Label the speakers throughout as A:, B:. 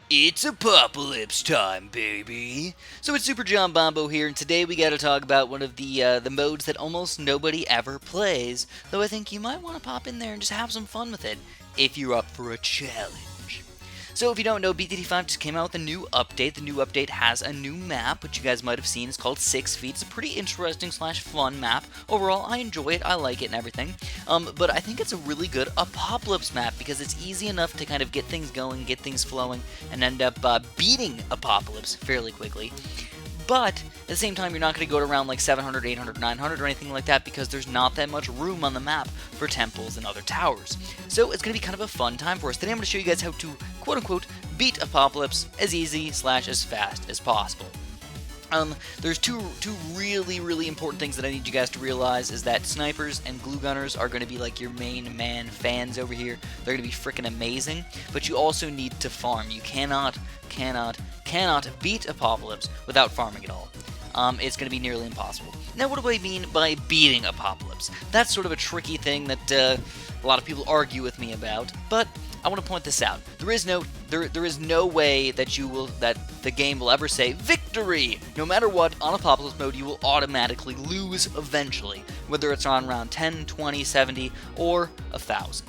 A: It's Apopalypse time, baby! So it's Super John Bombo here, and today we gotta talk about one of the modes that almost nobody ever plays, though I think you might want to pop in there and just have some fun with it, if you're up for a challenge. So if you don't know, BTD5 just came out with a new update. The new update has a new map, which you guys might have seen. It's called 6 Feet. It's a pretty interesting slash fun map. Overall, I enjoy it. I like it and everything. But I think it's a really good Apopalypse map because it's easy enough to kind of get things going, get things flowing, and end up beating Apopalypse fairly quickly. But at the same time, you're not going to go to around like 700, 800, 900 or anything like that because there's not that much room on the map for temples and other towers. So it's going to be kind of a fun time for us. Today I'm going to show you guys how to, quote-unquote, beat Apopalypse as easy slash as fast as possible. There's two really important things that I need you guys to realize is that snipers and glue gunners are going to be like your main man fans over here. They're going to be freaking amazing, but you also need to farm. You cannot beat Apopalypse without farming at all. It's going to be nearly impossible. Now, what do I mean by beating Apopalypse? That's sort of a tricky thing that a lot of people argue with me about, but I want to point this out. There is no way that the game will ever say victory. No matter what, on Apopalypse mode, you will automatically lose eventually, whether it's on round 10, 20, 70, or 1,000.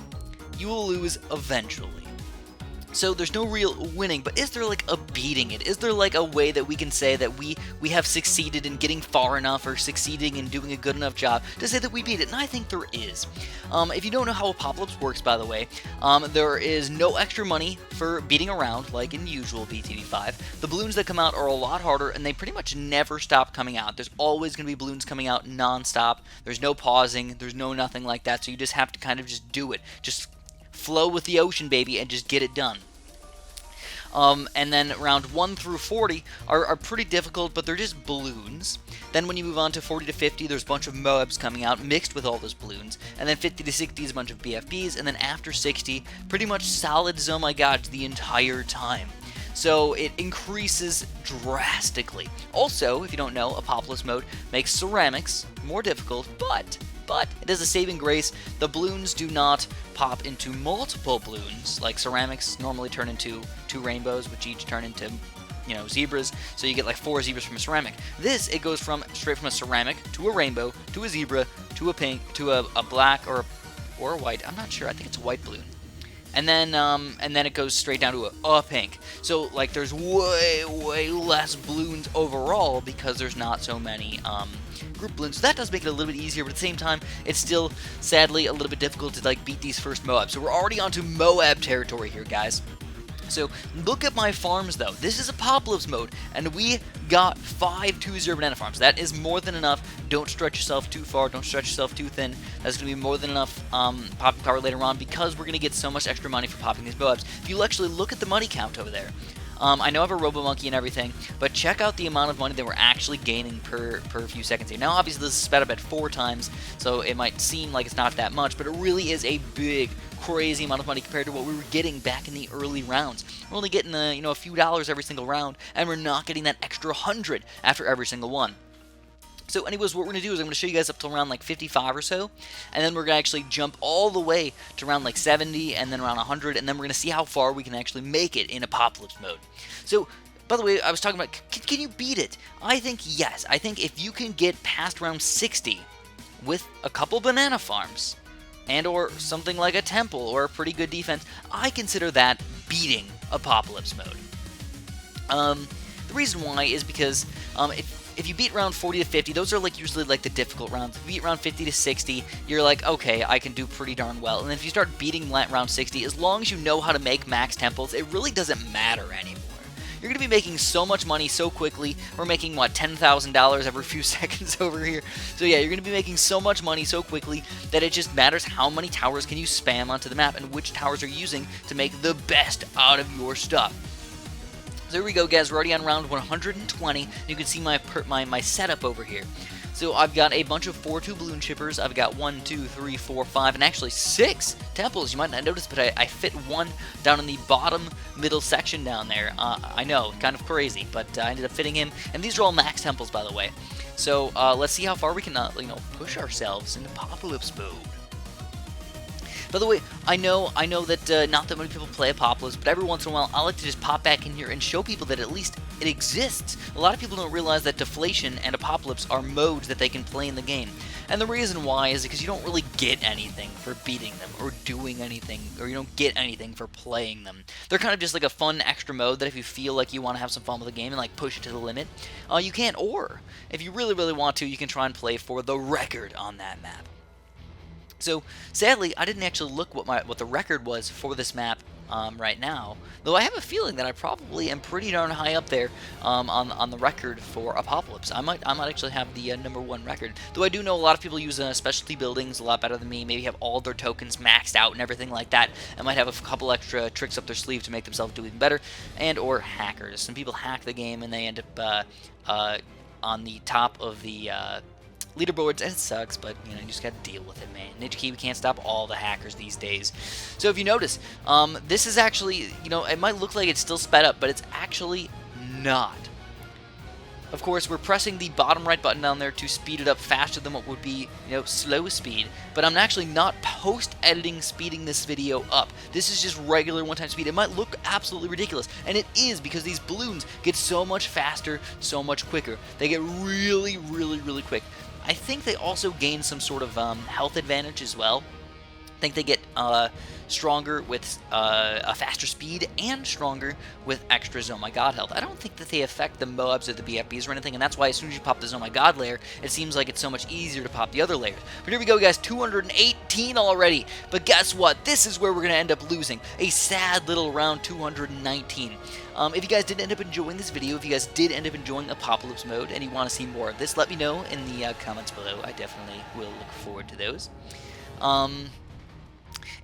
A: You will lose eventually. So there's no real winning, but is there like a beating it? Is there like a way that we can say that we have succeeded in getting far enough or succeeding in doing a good enough job to say that we beat it? And I think there is. If you don't know how Apopalypse works, by the way, there is no extra money for beating around like in usual BTD5. The balloons that come out are a lot harder, and they pretty much never stop coming out. There's always going to be balloons coming out non-stop. There's no pausing. There's no nothing like that, so you just have to kind of just do it. Just flow with the ocean, baby, and just get it done. And then round 1 through 40 are pretty difficult, but they're just balloons. Then when you move on to 40 to 50, there's a bunch of Moabs coming out mixed with all those balloons. And then 50 to 60 is a bunch of BFBs, and then after 60, pretty much solids, oh my god, the entire time. So it increases drastically. Also, if you don't know, Apopalypse mode makes ceramics more difficult, but it has a saving grace. The balloons do not pop into multiple balloons, like ceramics normally turn into 2 rainbows, which each turn into, zebras, so you get like 4 zebras from a ceramic. This, it goes straight from a ceramic to a rainbow, to a zebra, to a pink, to a black, or a white, I'm not sure, I think it's a white balloon. And then it goes straight down to a pink. So, like, there's way less balloons overall because there's not so many group balloons. So that does make it a little bit easier, but at the same time, it's still, sadly, a little bit difficult to, like, beat these first Moabs. So we're already onto Moab territory here, guys. So, look at my farms, though. This is Apopalypse mode, and we got 5 2-0 banana farms. That is more than enough. Don't stretch yourself too far. Don't stretch yourself too thin. That's going to be more than enough popping power later on because we're going to get so much extra money for popping these Moabs. If you actually look at the money count over there, I know I have a Robo-Monkey and everything, but check out the amount of money that we're actually gaining per few seconds here. Now, obviously, this is sped up at 4 times, so it might seem like it's not that much, but it really is a big, crazy amount of money compared to what we were getting back in the early rounds. We're only getting a few dollars every single round, and we're not getting that extra 100 after every single one. So anyways, what we're going to do is I'm going to show you guys up to around like 55 or so, and then we're going to actually jump all the way to around like 70, and then around 100, and then we're going to see how far we can actually make it in Apopalypse mode. So, by the way, I was talking about, can you beat it? I think yes. I think if you can get past round 60 with a couple banana farms, and or something like a temple or a pretty good defense, I consider that beating Apopalypse mode. The reason why is because if you beat round 40 to 50, those are like usually like the difficult rounds. If you beat round 50 to 60, you're like, okay, I can do pretty darn well. And if you start beating round 60, as long as you know how to make max temples, it really doesn't matter anymore. You're going to be making so much money so quickly. We're making, what, $10,000 every few seconds over here. So yeah, you're going to be making so much money so quickly that it just matters how many towers can you spam onto the map and which towers are you using to make the best out of your stuff. So here we go, guys. We're already on round 120. You can see my setup over here. So I've got a bunch of 4-2 balloon shippers. I've got 1, 2, 3, 4, 5, and actually 6 temples. You might not notice, but I fit one down in the bottom middle section down there. I know, kind of crazy, but I ended up fitting him. And these are all max temples, by the way. So let's see how far we can, push ourselves into Apopalypse mode. By the way, I know that not that many people play Apopalypse, but every once in a while I like to just pop back in here and show people that at least it exists. A lot of people don't realize that Deflation and Apopalypse are modes that they can play in the game. And the reason why is because you don't really get anything for beating them or doing anything, or you don't get anything for playing them. They're kind of just like a fun extra mode that if you feel like you want to have some fun with the game and like push it to the limit, you can. Or if you really, really want to, you can try and play for the record on that map. So sadly, I didn't actually look what the record was for this map right now, though I have a feeling that I probably am pretty darn high up there on the record for Apopalypse. I might actually have the #1 record, though I do know a lot of people use specialty buildings a lot better than me, maybe have all their tokens maxed out and everything like that, and might have a couple extra tricks up their sleeve to make themselves do even better, and or hackers. Some people hack the game and they end up on the top of the leaderboards, and it sucks, but you know, you just gotta deal with it, man. Ninja Kiwi can't stop all the hackers these days. So if you notice, this is actually, you know, it might look like it's still sped up, but it's actually not. Of course, we're pressing the bottom right button down there to speed it up faster than what would be, you know, slow speed, but I'm actually not post-editing speeding this video up. This is just regular one-time speed. It might look absolutely ridiculous, and it is, because these balloons get so much faster, so much quicker. They get really, really, really quick. I think they also gain some sort of health advantage as well. I think they get stronger with a faster speed and stronger with extra Oh My God health. I don't think that they affect the Moabs or the BFBs or anything, and that's why as soon as you pop the Oh My God layer, it seems like it's so much easier to pop the other layers. But here we go, guys, 218 already. But guess what? This is where we're going to end up losing. A sad little round 219. If you guys did end up enjoying this video, if you guys did end up enjoying Apopalypse mode and you want to see more of this, let me know in the comments below. I definitely will look forward to those.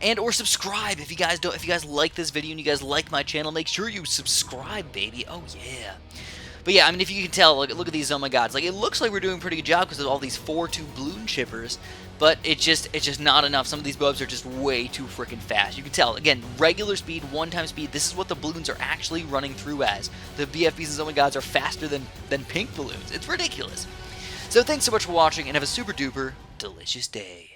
A: And or subscribe if you guys like this video and you guys like my channel. Make sure you subscribe, baby. Oh yeah. But yeah, I mean, if you can tell, look at these Oh My Gods. Like, it looks like we're doing a pretty good job because of all these 4-2 balloon chippers, but it's just not enough. Some of these bubs are just way too freaking fast. You can tell, again, regular speed, one-time speed. This is what the balloons are actually running through as. The BFBs and Oh My Gods are faster than pink balloons. It's ridiculous. So thanks so much for watching, and have a super duper delicious day.